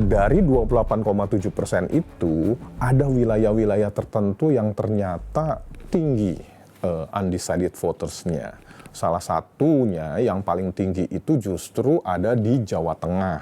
dari 28,7% itu ada wilayah-wilayah tertentu yang ternyata tinggi undecided voters-nya. Salah satunya yang paling tinggi itu justru ada di Jawa Tengah.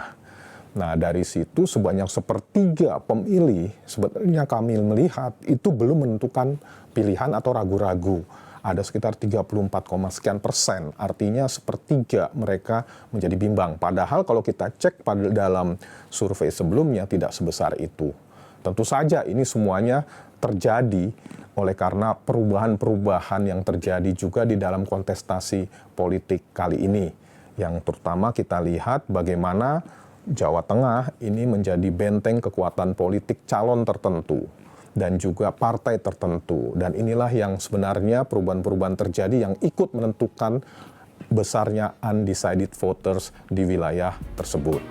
Nah, dari situ sebanyak sepertiga pemilih sebenarnya kami melihat itu belum menentukan pilihan atau ragu-ragu. Ada sekitar 34, sekian persen, artinya sepertiga mereka menjadi bimbang. Padahal kalau kita cek pada dalam survei sebelumnya tidak sebesar itu. Tentu saja ini semuanya terjadi oleh karena perubahan-perubahan yang terjadi juga di dalam kontestasi politik kali ini. Yang terutama kita lihat bagaimana Jawa Tengah ini menjadi benteng kekuatan politik calon tertentu dan juga partai tertentu. Dan inilah yang sebenarnya perubahan-perubahan terjadi yang ikut menentukan besarnya undecided voters di wilayah tersebut.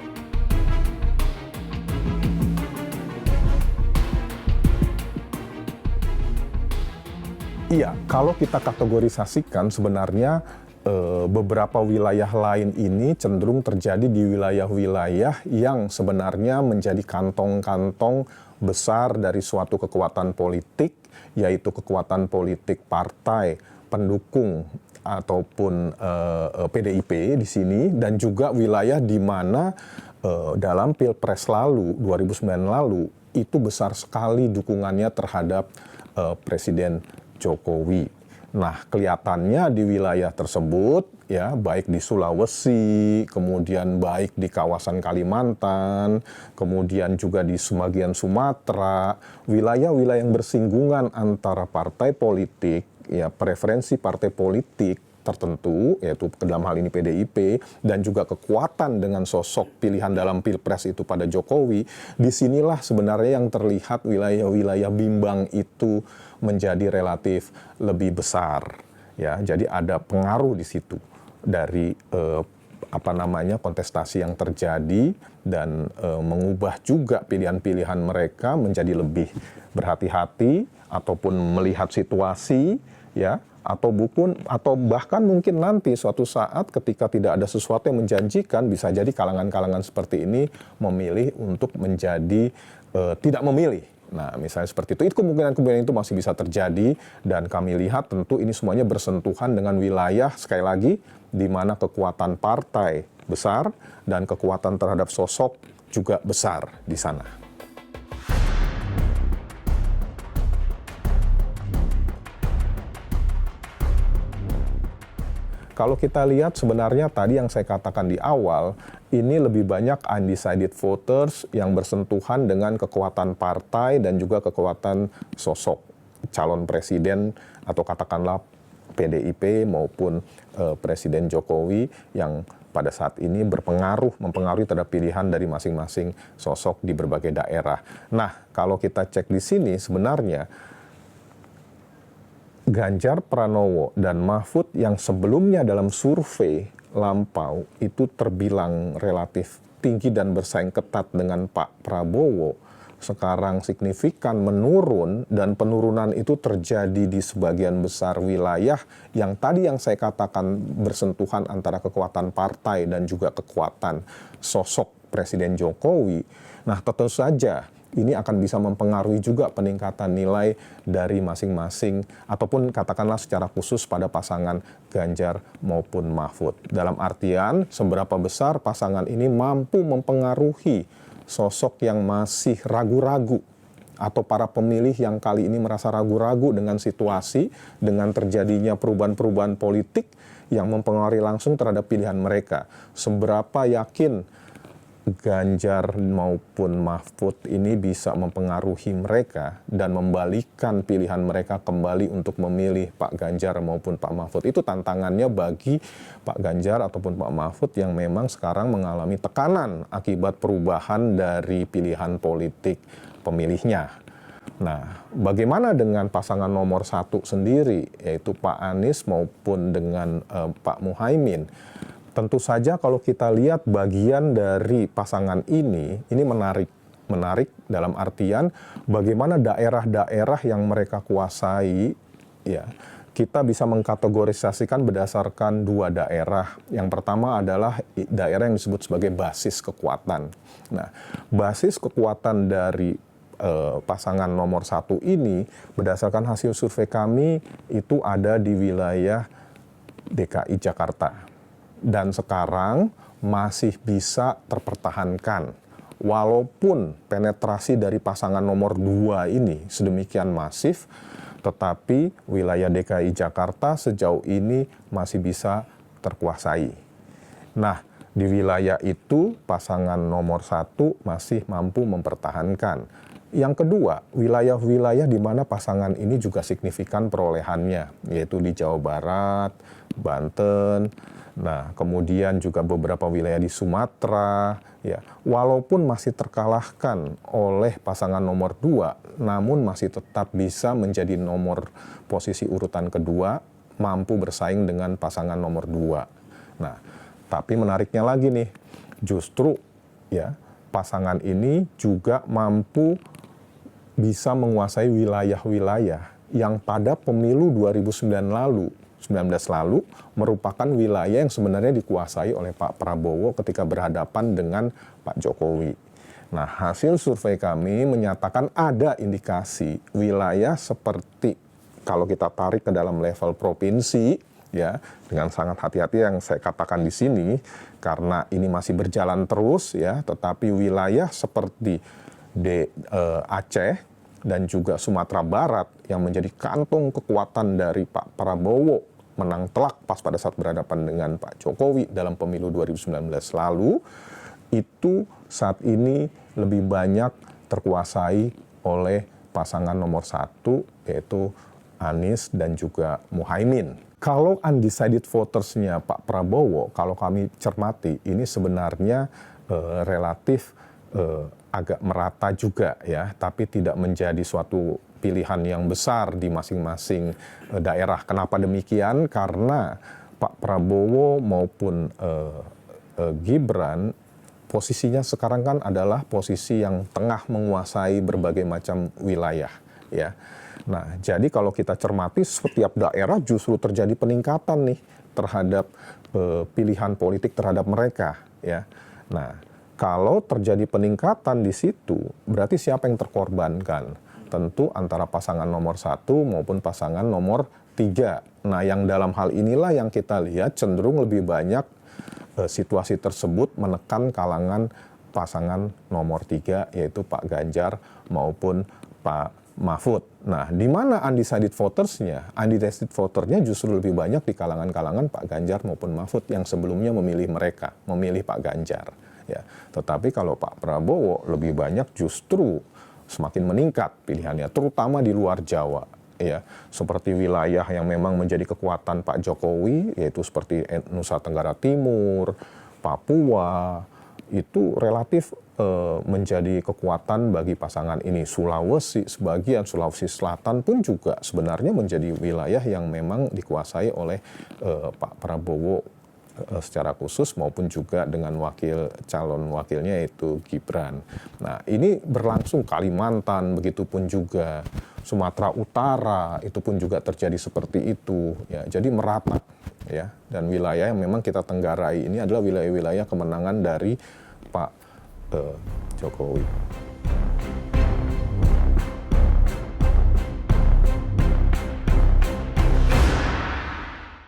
Iya, kalau kita kategorisasikan sebenarnya beberapa wilayah lain ini cenderung terjadi di wilayah-wilayah yang sebenarnya menjadi kantong-kantong besar dari suatu kekuatan politik, yaitu kekuatan politik partai pendukung ataupun PDIP di sini, dan juga wilayah di mana dalam Pilpres lalu, 2009 lalu, itu besar sekali dukungannya terhadap Presiden Jokowi. Nah, kelihatannya di wilayah tersebut, ya, baik di Sulawesi, kemudian baik di kawasan Kalimantan, kemudian juga di sebagian Sumatera, wilayah-wilayah yang bersinggungan antara partai politik, ya, preferensi partai politik tertentu, yaitu dalam hal ini PDIP, dan juga kekuatan dengan sosok pilihan dalam Pilpres itu pada Jokowi, disinilah sebenarnya yang terlihat wilayah-wilayah bimbang itu menjadi relatif lebih besar, ya. Jadi ada pengaruh di situ dari kontestasi yang terjadi dan mengubah juga pilihan-pilihan mereka menjadi lebih berhati-hati ataupun melihat situasi, ya, atau bahkan mungkin nanti suatu saat ketika tidak ada sesuatu yang menjanjikan, bisa jadi kalangan-kalangan seperti ini memilih untuk menjadi tidak memilih. Nah, misalnya seperti itu kemungkinan-kemungkinan itu masih bisa terjadi, dan kami lihat tentu ini semuanya bersentuhan dengan wilayah, sekali lagi, di mana kekuatan partai besar dan kekuatan terhadap sosok juga besar di sana. Kalau kita lihat sebenarnya tadi yang saya katakan di awal, ini lebih banyak undecided voters yang bersentuhan dengan kekuatan partai dan juga kekuatan sosok calon presiden atau katakanlah PDIP maupun Presiden Jokowi yang pada saat ini mempengaruhi terhadap pilihan dari masing-masing sosok di berbagai daerah. Nah, kalau kita cek di sini sebenarnya Ganjar Pranowo dan Mahfud yang sebelumnya dalam survei lampau itu terbilang relatif tinggi dan bersaing ketat dengan Pak Prabowo, sekarang signifikan menurun, dan penurunan itu terjadi di sebagian besar wilayah yang tadi yang saya katakan bersentuhan antara kekuatan partai dan juga kekuatan sosok Presiden Jokowi. Nah, tentu saja ini akan bisa mempengaruhi juga peningkatan nilai dari masing-masing, ataupun katakanlah secara khusus pada pasangan Ganjar maupun Mahfud. Dalam artian, seberapa besar pasangan ini mampu mempengaruhi sosok yang masih ragu-ragu, atau para pemilih yang kali ini merasa ragu-ragu dengan situasi, dengan terjadinya perubahan-perubahan politik yang mempengaruhi langsung terhadap pilihan mereka. Seberapa yakin Ganjar maupun Mahfud ini bisa mempengaruhi mereka dan membalikan pilihan mereka kembali untuk memilih Pak Ganjar maupun Pak Mahfud. Itu tantangannya bagi Pak Ganjar ataupun Pak Mahfud yang memang sekarang mengalami tekanan akibat perubahan dari pilihan politik pemilihnya. Nah, bagaimana dengan pasangan nomor 1 sendiri, yaitu Pak Anies maupun dengan Pak Muhaimin? Tentu saja kalau kita lihat bagian dari pasangan ini menarik dalam artian bagaimana daerah-daerah yang mereka kuasai, ya, kita bisa mengkategorisasikan berdasarkan dua daerah. Yang pertama adalah daerah yang disebut sebagai basis kekuatan. Nah, basis kekuatan dari pasangan nomor 1 ini berdasarkan hasil survei kami itu ada di wilayah DKI Jakarta. Dan sekarang masih bisa terpertahankan. Walaupun penetrasi dari pasangan nomor 2 ini sedemikian masif, tetapi wilayah DKI Jakarta sejauh ini masih bisa terkuasai. Nah, di wilayah itu pasangan nomor 1 masih mampu mempertahankan. Yang kedua, wilayah-wilayah di mana pasangan ini juga signifikan perolehannya, yaitu di Jawa Barat, Banten, nah kemudian juga beberapa wilayah di Sumatera, ya. Walaupun masih terkalahkan oleh pasangan nomor 2, namun masih tetap bisa menjadi nomor posisi urutan kedua, mampu bersaing dengan pasangan nomor 2. Nah, tapi menariknya lagi nih, justru ya pasangan ini juga mampu bisa menguasai wilayah-wilayah yang pada pemilu 2019 lalu merupakan wilayah yang sebenarnya dikuasai oleh Pak Prabowo ketika berhadapan dengan Pak Jokowi. Nah, hasil survei kami menyatakan ada indikasi wilayah seperti kalau kita tarik ke dalam level provinsi, ya, dengan sangat hati-hati yang saya katakan di sini karena ini masih berjalan terus, ya, tetapi wilayah seperti Aceh dan juga Sumatera Barat yang menjadi kantong kekuatan dari Pak Prabowo menang telak pas pada saat berhadapan dengan Pak Jokowi dalam pemilu 2019 lalu, itu saat ini lebih banyak terkuasai oleh pasangan nomor 1 yaitu Anies dan juga Muhaimin. Kalau undecided voters-nya Pak Prabowo, kalau kami cermati, ini sebenarnya relatif agak merata juga ya, tapi tidak menjadi suatu pilihan yang besar di masing-masing daerah. Kenapa demikian? Karena Pak Prabowo maupun Gibran posisinya sekarang kan adalah posisi yang tengah menguasai berbagai macam wilayah ya. Nah, jadi kalau kita cermati setiap daerah justru terjadi peningkatan nih terhadap pilihan politik terhadap mereka ya. Nah, kalau terjadi peningkatan di situ, berarti siapa yang terkorbankan? Tentu antara pasangan nomor 1 maupun pasangan nomor 3. Nah, yang dalam hal inilah yang kita lihat cenderung lebih banyak situasi tersebut menekan kalangan pasangan nomor 3, yaitu Pak Ganjar maupun Pak Mahfud. Nah, di mana undecided voters-nya? Undecided voter-nya justru lebih banyak di kalangan-kalangan Pak Ganjar maupun Mahfud yang sebelumnya memilih mereka, memilih Pak Ganjar. Ya, tetapi kalau Pak Prabowo lebih banyak justru semakin meningkat pilihannya, terutama di luar Jawa, ya, seperti wilayah yang memang menjadi kekuatan Pak Jokowi, yaitu seperti Nusa Tenggara Timur, Papua, itu relatif menjadi kekuatan bagi pasangan ini. Sulawesi, sebagian Sulawesi Selatan pun juga sebenarnya menjadi wilayah yang memang dikuasai oleh Pak Prabowo secara khusus maupun juga dengan calon wakilnya yaitu Gibran. Nah, ini berlangsung Kalimantan, begitupun juga Sumatera Utara, itu pun juga terjadi seperti itu ya. Jadi merata ya, dan wilayah yang memang kita tenggarai ini adalah wilayah-wilayah kemenangan dari Pak Jokowi.